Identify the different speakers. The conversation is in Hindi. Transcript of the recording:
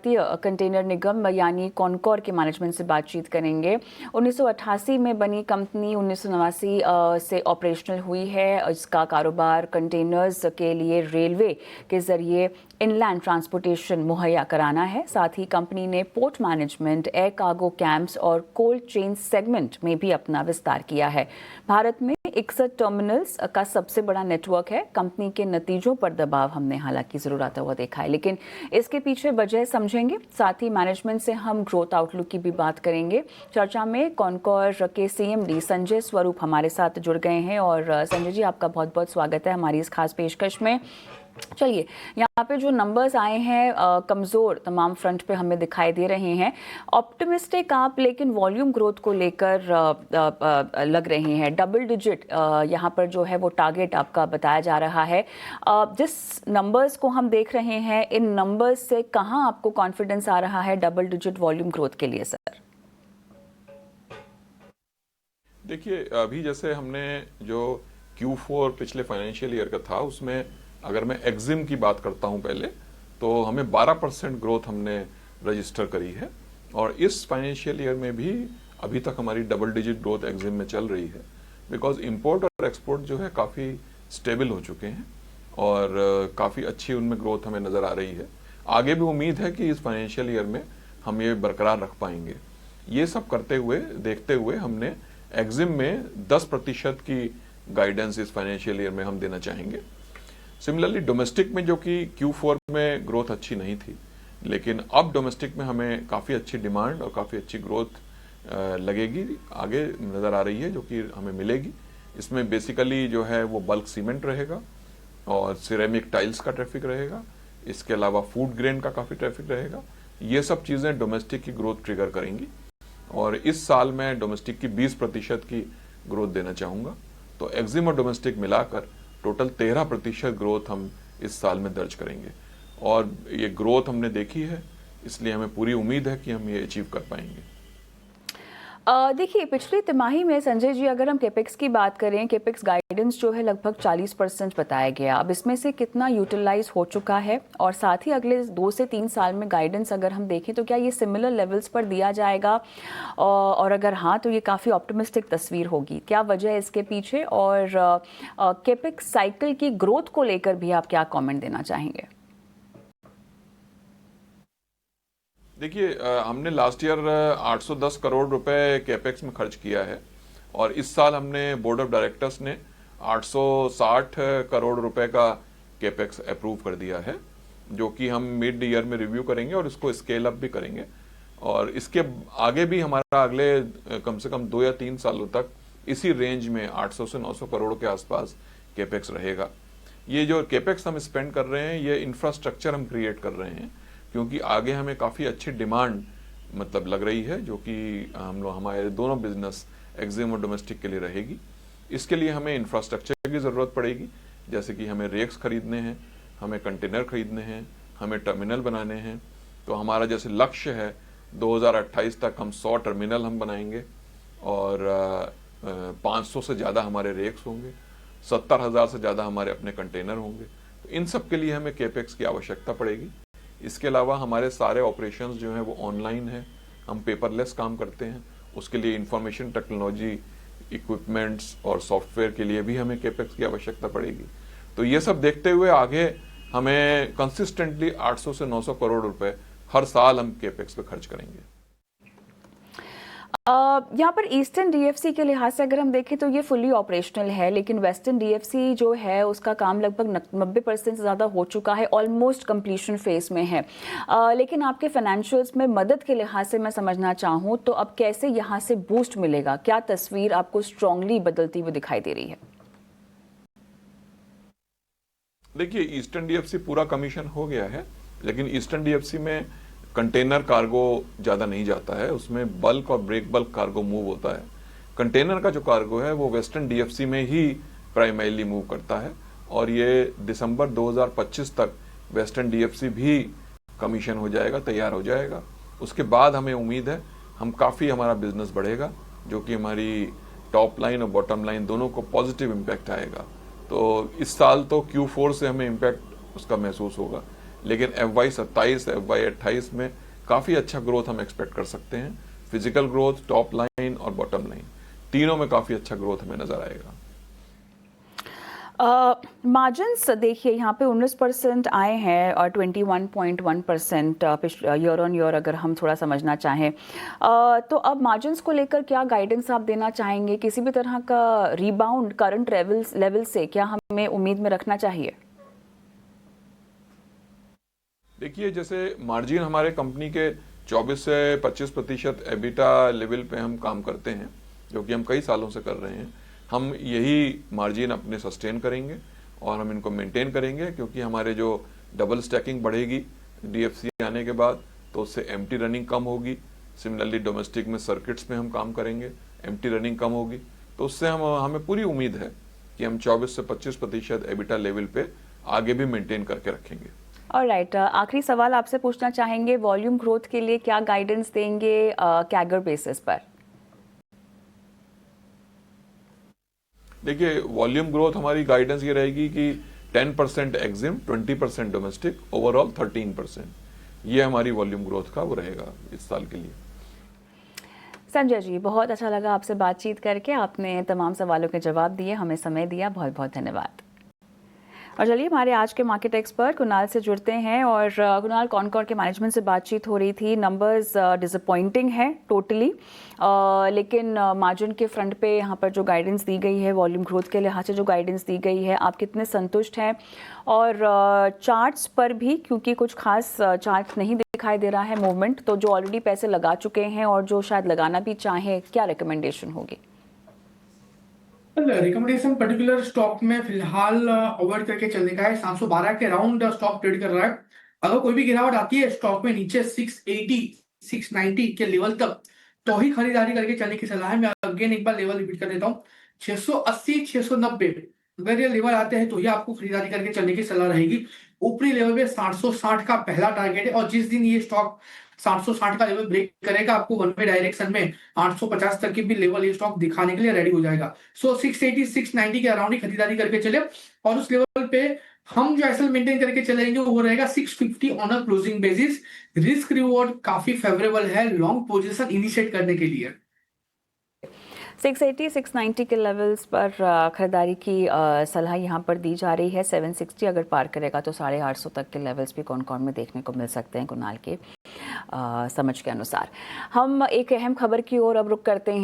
Speaker 1: कंटेनर निगम यानी कॉनकॉर के मैनेजमेंट से बातचीत करेंगे। 1988 में बनी कंपनी 1989 से ऑपरेशनल हुई है। इसका कारोबार कंटेनर्स के लिए रेलवे के जरिए इनलैंड ट्रांसपोर्टेशन मुहैया कराना है। साथ ही कंपनी ने port management, air cargo camps और कोल्ड चेन सेगमेंट में भी अपना विस्तार किया है। भारत में 61 टर्मिनल्स का सबसे बड़ा नेटवर्क है। कंपनी के नतीजों पर दबाव हमने हालांकि जरूर आता हुआ देखा है, लेकिन इसके पीछे वजह समझेंगे। साथ ही मैनेजमेंट से हम ग्रोथ आउटलुक की भी बात करेंगे। चर्चा में कॉनकॉर के सीएमडी संजय स्वरूप हमारे साथ जुड़ गए हैं। और संजय जी, आपका बहुत बहुत स्वागत है हमारी इस खास पेशकश में। चलिए, यहाँ पे जो नंबर्स आए हैं कमज़ोर तमाम फ्रंट पे हमें दिखाई दे रहे हैं। ऑप्टिमिस्टिक आप लेकिन वॉल्यूम ग्रोथ को लेकर लग रहे हैं। डबल डिजिट यहाँ पर जो है वो टारगेट आपका बताया जा रहा है। जिस नंबर्स को हम देख रहे हैं, इन नंबर्स से कहाँ आपको कॉन्फिडेंस आ रहा है डबल डिजिट वॉल्यूम ग्रोथ के लिए सर?
Speaker 2: देखिए, अभी जैसे हमने जो Q4 पिछले फाइनेंशियल ईयर का था, उसमें अगर मैं एक्जिम की बात करता हूं पहले, तो हमें 12% ग्रोथ हमने रजिस्टर करी है। और इस फाइनेंशियल ईयर में भी अभी तक हमारी डबल डिजिट ग्रोथ एक्जिम में चल रही है, बिकॉज इंपोर्ट और एक्सपोर्ट जो है काफ़ी स्टेबल हो चुके हैं और काफ़ी अच्छी उनमें ग्रोथ हमें नज़र आ रही है। आगे भी उम्मीद है कि इस फाइनेंशियल ईयर में हम ये बरकरार रख पाएंगे। ये सब करते हुए, देखते हुए हमने एक्जिम में 10% की गाइडेंस इस फाइनेंशियल ईयर में हम देना चाहेंगे। सिमिलरली डोमेस्टिक में, जो कि Q4 में ग्रोथ अच्छी नहीं थी, लेकिन अब डोमेस्टिक में हमें काफ़ी अच्छी डिमांड और काफ़ी अच्छी ग्रोथ लगेगी, आगे नज़र आ रही है, जो कि हमें मिलेगी। इसमें बेसिकली जो है वो बल्क सीमेंट रहेगा और सिरेमिक टाइल्स का ट्रैफिक रहेगा। इसके अलावा फूड ग्रेन का काफ़ी ट्रैफिक रहेगा। ये सब चीज़ें डोमेस्टिक की ग्रोथ ट्रिगर करेंगी और इस साल मैं डोमेस्टिक की 20% की ग्रोथ देना चाहूँगा। तो एक्जिम और डोमेस्टिक मिलाकर टोटल 13% ग्रोथ हम इस साल में दर्ज करेंगे और ये ग्रोथ हमने देखी है, इसलिए हमें पूरी उम्मीद है कि हम ये अचीव कर पाएंगे।
Speaker 1: देखिए, पिछली तिमाही में संजय जी अगर हम केपेक्स की बात करें, केपेक्स गाइडेंस जो है लगभग 40% बताया गया। अब इसमें से कितना यूटिलाइज हो चुका है? और साथ ही अगले 2 से 3 साल में गाइडेंस अगर हम देखें तो क्या ये सिमिलर लेवल्स पर दिया जाएगा? और अगर हाँ, तो ये काफ़ी ऑप्टिमिस्टिक तस्वीर होगी। क्या वजह है इसके पीछे? और केपेक्स साइकिल की ग्रोथ को लेकर भी आप क्या कॉमेंट देना चाहेंगे?
Speaker 2: देखिए, हमने लास्ट ईयर 810 करोड़ रुपए कैपेक्स में खर्च किया है और इस साल हमने बोर्ड ऑफ डायरेक्टर्स ने 860 करोड़ रुपए का कैपेक्स अप्रूव कर दिया है, जो कि हम मिड ईयर में रिव्यू करेंगे और इसको स्केल अप भी करेंगे। और इसके आगे भी हमारा अगले कम से कम 2 या 3 सालों तक इसी रेंज में 800 से 900 करोड़ के आसपास कैपेक्स रहेगा। ये जो कैपेक्स हम स्पेंड कर रहे हैं, ये इंफ्रास्ट्रक्चर हम क्रिएट कर रहे हैं, क्योंकि आगे हमें काफ़ी अच्छी डिमांड लग रही है, जो कि हम लोग हमारे दोनों बिजनेस एक्जिम और डोमेस्टिक के लिए रहेगी। इसके लिए हमें इंफ्रास्ट्रक्चर की ज़रूरत पड़ेगी, जैसे कि हमें रेक्स खरीदने हैं, हमें कंटेनर खरीदने हैं, हमें टर्मिनल बनाने हैं। तो हमारा जैसे लक्ष्य है 2028 तक हम 100 टर्मिनल हम बनाएंगे और 500 से ज़्यादा हमारे रेक्स होंगे, 70,000 से ज़्यादा हमारे अपने कंटेनर होंगे। तो इन सब के लिए हमें कैपेक्स की आवश्यकता पड़ेगी। इसके अलावा हमारे सारे ऑपरेशंस जो हैं वो ऑनलाइन है, हम पेपरलेस काम करते हैं। उसके लिए इंफॉर्मेशन टेक्नोलॉजी इक्विपमेंट्स और सॉफ्टवेयर के लिए भी हमें कैपेक्स की आवश्यकता पड़ेगी। तो ये सब देखते हुए आगे हमें कंसिस्टेंटली 800 से 900 करोड़ रुपए हर साल हम कैपेक्स पे खर्च करेंगे।
Speaker 1: यहाँ पर ईस्टर्न डीएफसी के लिहाज से अगर हम देखें तो ये फुली ऑपरेशनल है, लेकिन वेस्टर्न डीएफसी जो है उसका काम लगभग 90% से ज़्यादा हो चुका है, ऑलमोस्ट कंप्लीशन फेज में है। लेकिन आपके फाइनेंशियल्स में मदद के लिहाज से मैं समझना चाहूँ तो अब कैसे यहाँ से बूस्ट मिलेगा? क्या तस्वीर आपको स्ट्रांगली बदलती हुई दिखाई दे रही है?
Speaker 2: देखिए, ईस्टर्न डीएफसी पूरा कमीशन हो गया है, लेकिन ईस्टर्न डीएफसी में कंटेनर कार्गो ज़्यादा नहीं जाता है, उसमें बल्क और ब्रेक बल्क कार्गो मूव होता है। कंटेनर का जो कार्गो है वो वेस्टर्न डीएफसी में ही प्राइमरीली मूव करता है और ये दिसंबर 2025 तक वेस्टर्न डीएफसी भी कमीशन हो जाएगा, तैयार हो जाएगा। उसके बाद हमें उम्मीद है हमारा बिजनेस बढ़ेगा, जो कि हमारी टॉप लाइन और बॉटम लाइन दोनों को पॉजिटिव इम्पैक्ट आएगा। तो इस साल तो Q4 से हमें इम्पैक्ट उसका महसूस होगा, लेकिन FY27 FY28 में काफ़ी अच्छा ग्रोथ हम एक्सपेक्ट कर सकते हैं। फिजिकल ग्रोथ, टॉप लाइन और बॉटम लाइन तीनों में काफ़ी अच्छा ग्रोथ हमें नज़र आएगा।
Speaker 1: मार्जिन्स देखिए यहाँ पे 19% आए हैं और 21.1% ईयर ऑन ईयर अगर हम थोड़ा समझना चाहें, तो अब मार्जिन्स को लेकर क्या गाइडेंस आप देना चाहेंगे? किसी भी तरह का रीबाउंड करंट लेवल से क्या हमें उम्मीद में रखना चाहिए?
Speaker 2: देखिए, जैसे मार्जिन हमारे कंपनी के 24 से 25% एबिटा लेवल पे हम काम करते हैं, जो कि हम कई सालों से कर रहे हैं। हम यही मार्जिन अपने सस्टेन करेंगे और हम इनको मेंटेन करेंगे, क्योंकि हमारे जो डबल स्टैकिंग बढ़ेगी DFC आने के बाद, तो उससे एम्प्टी रनिंग कम होगी। सिमिलरली डोमेस्टिक में सर्किट्स में हम काम करेंगे, एम्प्टी रनिंग कम होगी, तो उससे हमें पूरी उम्मीद है कि हम 24 से 25% एबिटा लेवल पे आगे भी मेंटेन करके रखेंगे।
Speaker 1: ऑलराइट, आखिरी सवाल आपसे पूछना चाहेंगे, वॉल्यूम ग्रोथ के लिए क्या गाइडेंस देंगे कैगर बेसिस पर?
Speaker 2: देखिए, वॉल्यूम ग्रोथ हमारी गाइडेंस ये रहेगी कि 10% एग्जिम, 20% डोमेस्टिक, ओवरऑल 13%। ये हमारी वॉल्यूम ग्रोथ का वो रहेगा इस साल के लिए।
Speaker 1: संजय जी, बहुत अच्छा लगा आपसे बातचीत करके। आपने तमाम सवालों के जवाब दिए, हमें समय दिया, बहुत बहुत धन्यवाद। और चलिए हमारे आज के मार्केट एक्सपर्ट कुणाल से जुड़ते हैं। और कुणाल, कॉनकॉर के मैनेजमेंट से बातचीत हो रही थी, नंबर्स डिसअपॉइंटिंग है टोटली, लेकिन मार्जिन के फ्रंट पे यहाँ पर जो गाइडेंस दी गई है, वॉल्यूम ग्रोथ के लिहाज से जो गाइडेंस दी गई है, आप कितने संतुष्ट हैं? और चार्ट्स पर भी, क्योंकि कुछ खास चार्ट नहीं दिखाई दे रहा है मूवमेंट, तो जो ऑलरेडी पैसे लगा चुके हैं और जो शायद लगाना भी चाहें, क्या रिकमेंडेशन होगी?
Speaker 3: रिकमेंडेशन पर्टिकुलर स्टॉक में फिलहाल अवॉइड करके चलने का है। 712 के राउंड स्टॉक ट्रेड कर रहा है। अगर कोई भी गिरावट आती है स्टॉक में नीचे 680 690 के लेवल तक, तो ही खरीदारी करके चलने की सलाह है। मैं अगेन एक बार लेवल रिपीट कर देता हूँ, 680 690 अगर ये लेवल आते हैं तो ही आपको खरीदारी करके चलने की सलाह रहेगी। ऊपरी लेवल पे 760 का पहला टारगेट है, और जिस दिन ये स्टॉक 760 का लेवल ब्रेक करेगा, आपको वन वे डायरेक्शन में 850 तक की भी लेवल ये स्टॉक दिखाने के लिए रेडी हो जाएगा। सो 680 690 के अराउंड ही खरीदारी करके चले, और उस लेवल पे हम जो एसएल मेंटेन करके चलेंगे वो रहेगा 650 on a closing basis. Risk reward काफी फेवरेबल है लॉन्ग पोजीशन इनिशिएट करने के लिए।
Speaker 1: 680 690 के लेवल्स पर खरीदारी की सलाह यहाँ पर दी जा रही है। 760 अगर पार करेगा तो 850 तक के लेवल्स भी कॉनकॉर में देखने को मिल सकते हैं कुणाल के समझ के अनुसार। हम एक अहम खबर की ओर अब रुख करते हैं।